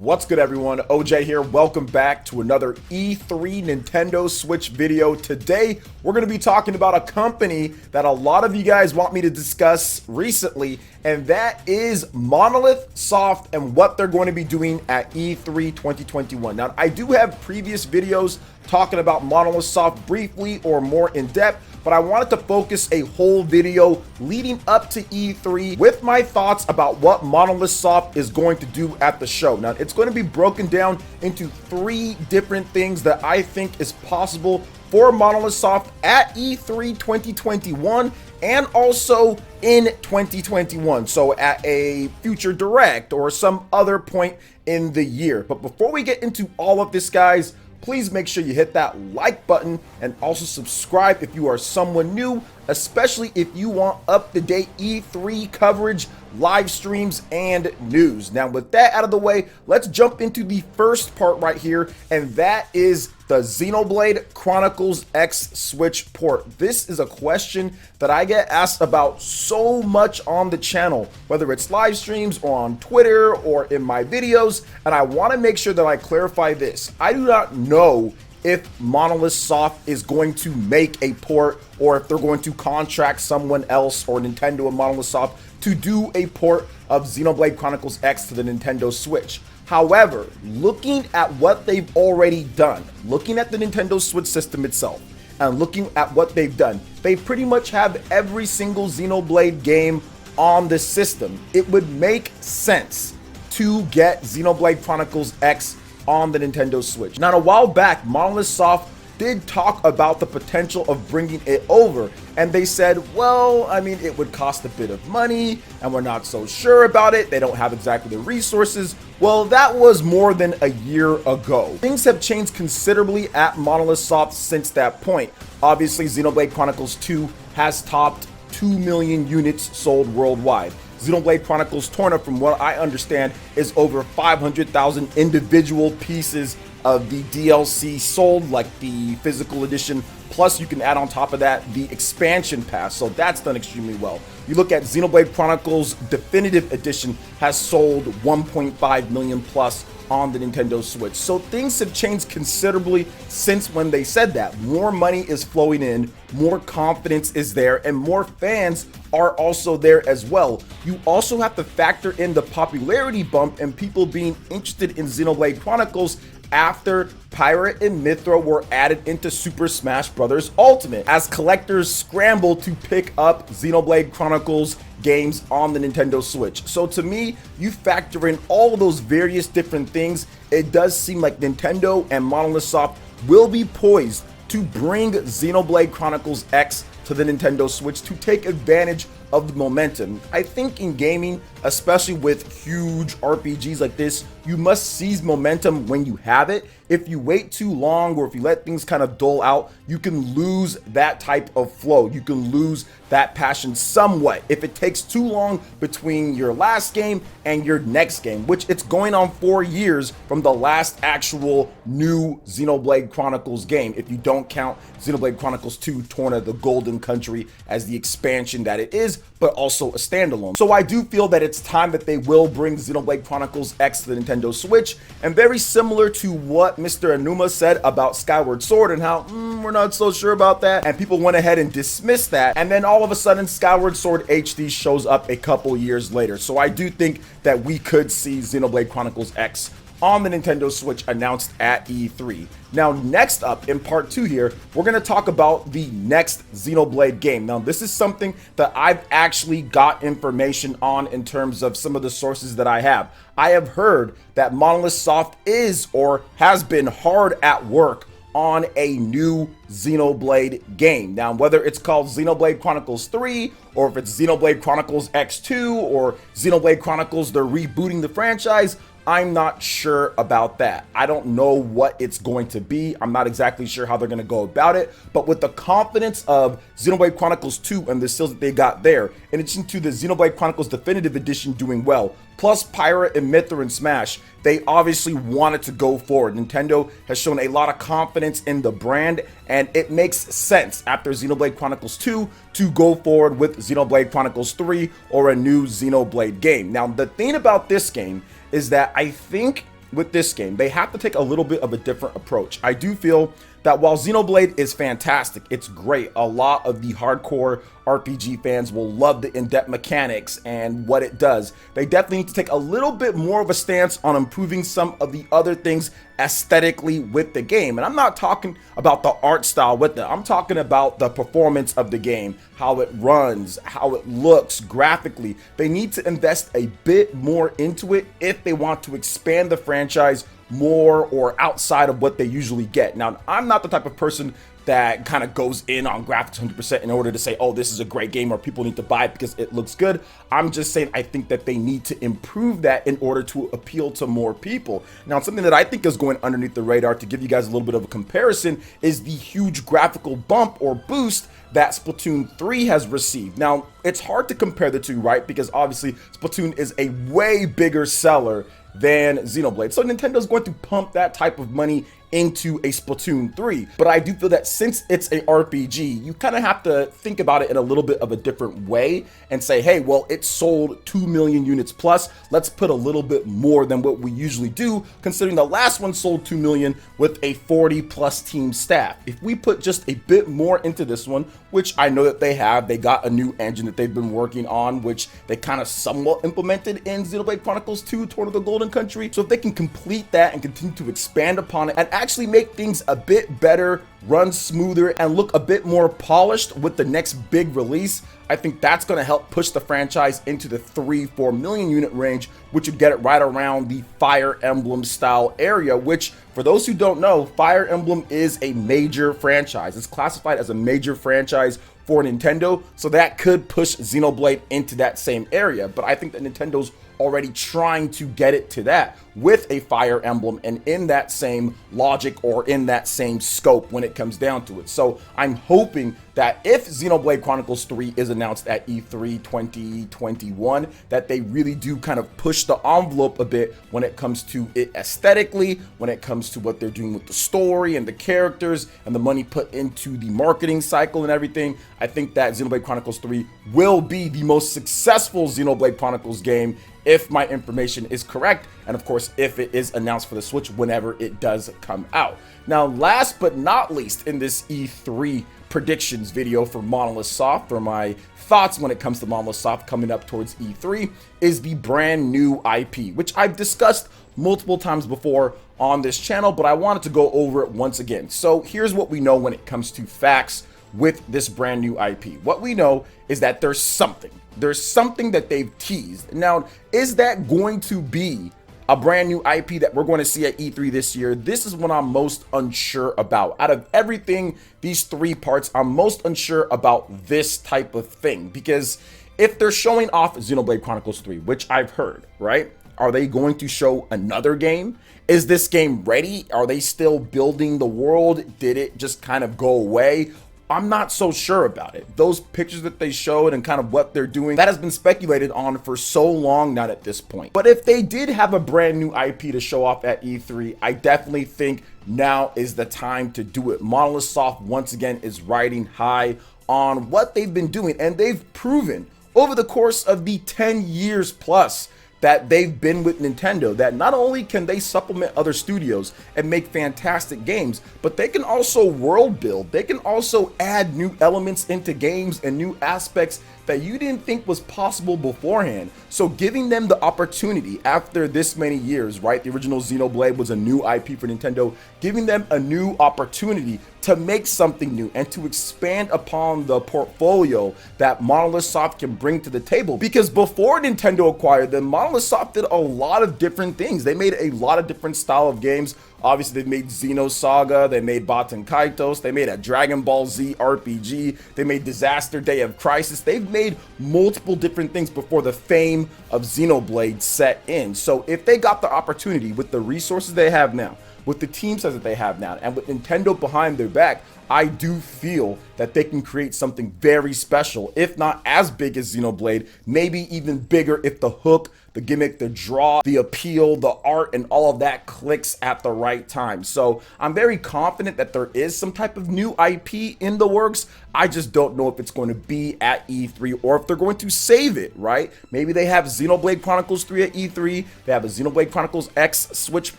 What's good, everyone? OJ here. Welcome back to another E3 Nintendo Switch video. Today, we're going to be talking about a company that a lot of you guys want me to discuss recently, and that is Monolith Soft and what they're going to be doing at E3 2021. Now, I do have previous videos talking about Monolith Soft briefly or more in depth, but I wanted to focus a whole video leading up to E3 with my thoughts about what Monolith Soft is going to do at the show. Now, it's going to be broken down into three different things that I think is possible for Monolith Soft at E3 2021 and also in 2021. So at a future direct or some other point in the year. But before we get into all of this, guys, please make sure you hit that like button and also subscribe if you are someone new, especially if you want up-to-date E3 coverage, live streams, and news. Now, with that out of the way, let's jump into the first part right here, and that is the Xenoblade Chronicles X Switch port. This is a question that I get asked about so much on the channel, whether it's live streams or on Twitter or in my videos, and I want to make sure that I clarify this. I do not know if Monolith Soft is going to make a port or if they're going to contract someone else or Nintendo and Monolith Soft to do a port of Xenoblade Chronicles X to the Nintendo Switch. However, looking at what they've already done, looking at the Nintendo Switch system itself, and looking at what they've done, they pretty much have every single Xenoblade game on the system. It would make sense to get Xenoblade Chronicles X on the Nintendo Switch. Now, a while back, Monolith Soft did talk about the potential of bringing it over, and they said, well, I mean, it would cost a bit of money and we're not so sure about it. They don't have exactly the resources. Well, that was more than a year ago. Things have changed considerably at Monolith Soft since that point. Obviously, Xenoblade Chronicles 2 has topped 2 million units sold worldwide. Xenoblade Chronicles Torna, from what I understand, is over 500,000 individual pieces of the DLC sold, like the physical edition, plus you can add on top of that the expansion pass, so that's done extremely well. You look at Xenoblade Chronicles Definitive Edition has sold 1.5 million plus on the Nintendo Switch. So things have changed considerably since when they said that. More money is flowing in, more confidence is there, and more fans are also there as well. You also have to factor in the popularity bump and people being interested in Xenoblade Chronicles after Pirate and Mythra were added into Super Smash Bros. Ultimate, as collectors scramble to pick up Xenoblade Chronicles games on the Nintendo Switch. So to me, you factor in all of those various different things, it does seem like Nintendo and Monolith Soft will be poised to bring Xenoblade Chronicles X to the Nintendo Switch to take advantage of the momentum. I think in gaming, especially with huge RPGs like this, you must seize momentum when you have it. If you wait too long or if you let things kind of dull out, you can lose that type of flow. You can lose that passion somewhat if it takes too long between your last game and your next game, which it's going on 4 years from the last actual new Xenoblade Chronicles game, if you don't count Xenoblade Chronicles 2 Torna the Golden Country as the expansion that it is, but also a standalone. So I do feel that it's time that they will bring Xenoblade Chronicles X to the Nintendo Switch, and very similar to what Mr. Anuma said about Skyward Sword and how we're not so sure about that, and people went ahead and dismissed that, and then all of a sudden Skyward Sword HD shows up a couple years later. So I do think that we could see Xenoblade Chronicles X on the Nintendo Switch announced at E3. Now, next up in part 2 here, we're going to talk about the next Xenoblade game. Now, this is something that I've actually got information on in terms of some of the sources that I have. I have heard that Monolith Soft is or has been hard at work on a new Xenoblade game. Now, whether it's called Xenoblade Chronicles 3 or if it's Xenoblade Chronicles X2 or Xenoblade Chronicles, they're rebooting the franchise, I'm not sure about that. I don't know what it's going to be. I'm not exactly sure how they're going to go about it, but with the confidence of Xenoblade Chronicles 2 and the sales that they got there, in addition to the Xenoblade Chronicles Definitive Edition doing well, plus Pirate and Mythra and Smash, they obviously wanted to go forward. Nintendo has shown a lot of confidence in the brand, and it makes sense after Xenoblade Chronicles 2 to go forward with Xenoblade Chronicles 3 or a new Xenoblade game. Now, the thing about this game is that I think with this game, they have to take a little bit of a different approach. I do feel that while Xenoblade is fantastic, it's great. A lot of the hardcore RPG fans will love the in-depth mechanics and what it does. They definitely need to take a little bit more of a stance on improving some of the other things aesthetically with the game. And I'm not talking about the art style with it. I'm talking about the performance of the game, how it runs, how it looks graphically. They need to invest a bit more into it if they want to expand the franchise more or outside of what they usually get. Now, I'm not the type of person that kind of goes in on graphics 100% in order to say, oh, this is a great game or people need to buy it because it looks good. I'm just saying I think that they need to improve that in order to appeal to more people. Now, something that I think is going underneath the radar, to give you guys a little bit of a comparison, is the huge graphical bump or boost that Splatoon 3 has received. Now, it's hard to compare the two, right? Because obviously Splatoon is a way bigger seller than Xenoblade. So Nintendo's going to pump that type of money into a Splatoon 3. But I do feel that since it's a RPG, you kind of have to think about it in a little bit of a different way and say, hey, well, it sold 2 million units plus. Let's put a little bit more than what we usually do, considering the last one sold 2 million with a 40+ team staff. If we put just a bit more into this one, which I know that they got a new engine that they've been working on, which they kind of somewhat implemented in Xenoblade Chronicles 2, Torn of the Golden Country. So if they can complete that and continue to expand upon it and actually make things a bit better, run smoother, and look a bit more polished with the next big release, I think that's going to help push the franchise into the 3-4 million unit range, which would get it right around the Fire Emblem style area, which, for those who don't know, Fire Emblem is a major franchise. It's classified as a major franchise for Nintendo, so that could push Xenoblade into that same area. But I think that Nintendo's already trying to get it to that with a Fire Emblem and in that same logic or in that same scope when it comes down to it. So I'm hoping that if Xenoblade Chronicles 3 is announced at E3 2021, that they really do kind of push the envelope a bit when it comes to it aesthetically, when it comes to what they're doing with the story and the characters and the money put into the marketing cycle and everything. I think that Xenoblade Chronicles 3 will be the most successful Xenoblade Chronicles game if my information is correct, and of course if it is announced for the Switch whenever it does come out. Now, last but not least in this E3 predictions video for Monolith Soft, or my thoughts when it comes to Monolith Soft coming up towards E3, is the brand new IP, which I've discussed multiple times before on this channel, but I wanted to go over it once again. So here's what we know when it comes to facts with this brand new IP. What we know is that there's something that they've teased. Now, is that going to be a brand new IP that we're going to see at E3 this year? This is what I'm most unsure about. Out of everything, these three parts, I'm most unsure about this type of thing, because if they're showing off Xenoblade Chronicles 3, which I've heard, right? Are they going to show another game? Is this game ready? Are they still building the world? Did it just kind of go away? I'm not so sure about it. Those pictures that they showed and kind of what they're doing, that has been speculated on for so long now at this point. But if they did have a brand new IP to show off at E3, I definitely think now is the time to do it. Monolith Soft, once again, is riding high on what they've been doing, and they've proven over the course of the 10 years plus that they've been with Nintendo, that not only can they supplement other studios and make fantastic games, but they can also world build. They can also add new elements into games and new aspects that you didn't think was possible beforehand. So giving them the opportunity after this many years, right? The original Xenoblade was a new IP for Nintendo, giving them a new opportunity to make something new and to expand upon the portfolio that Monolith Soft can bring to the table. Because before Nintendo acquired them, Monolith Soft did a lot of different things. They made a lot of different style of games. Obviously, they made Xenosaga, they made Baten Kaitos, they made a Dragon Ball Z RPG, they made Disaster Day of Crisis. They've made multiple different things before the fame of Xenoblade set in. So if they got the opportunity with the resources they have now, with the team size that they have now, and with Nintendo behind their back, I do feel that they can create something very special, if not as big as Xenoblade, maybe even bigger if the hook, the gimmick, the draw, the appeal, the art, and all of that clicks at the right time. So I'm very confident that there is some type of new IP in the works. I just don't know if it's going to be at E3 or if they're going to save it, right? Maybe they have Xenoblade Chronicles 3 at E3, they have a Xenoblade Chronicles X Switch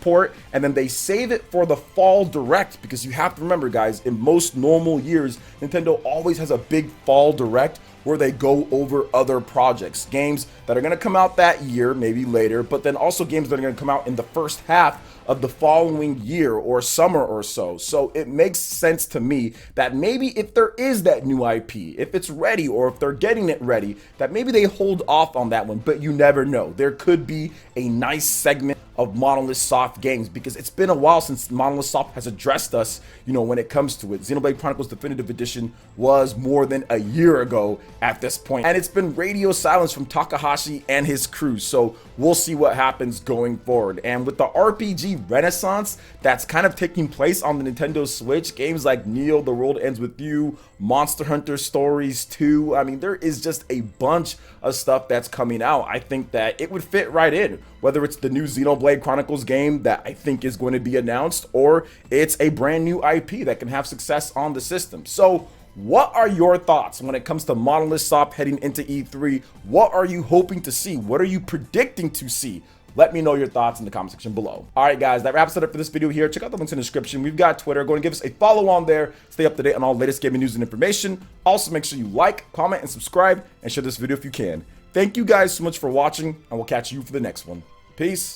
port, and then they save it for the fall direct, because you have to remember, guys, in most normal years, Nintendo always has a big fall direct where they go over other projects, games that are going to come out that year, maybe later, but then also games that are going to come out in the first half of the following year or summer or so. So it makes sense to me that maybe if there is that new IP, if it's ready or if they're getting it ready, that maybe they hold off on that one, but you never know. There could be a nice segment of Monolith Soft games, because it's been a while since Monolith Soft has addressed us, you know, when it comes to it. Xenoblade Chronicles Definitive Edition was more than a year ago at this point, and it's been radio silence from Takahashi and his crew, so we'll see what happens going forward. And with the RPG renaissance that's kind of taking place on the Nintendo Switch, games like Neo, The World Ends With You, Monster Hunter Stories 2, I mean, there is just a bunch of stuff that's coming out. I think that it would fit right in, whether it's the new Xenoblade Chronicles game that I think is going to be announced, or it's a brand new IP that can have success on the system. So what are your thoughts when it comes to Monolith Soft heading into E3? What are you hoping to see? What are you predicting to see? Let me know your thoughts in the comment section below. All right, guys, that wraps it up for this video here. Check out the links in the description. We've got Twitter. Go and give us a follow on there. Stay up to date on all the latest gaming news and information. Also, make sure you like, comment, and subscribe, and share this video if you can. Thank you guys so much for watching, and we'll catch you for the next one. Peace.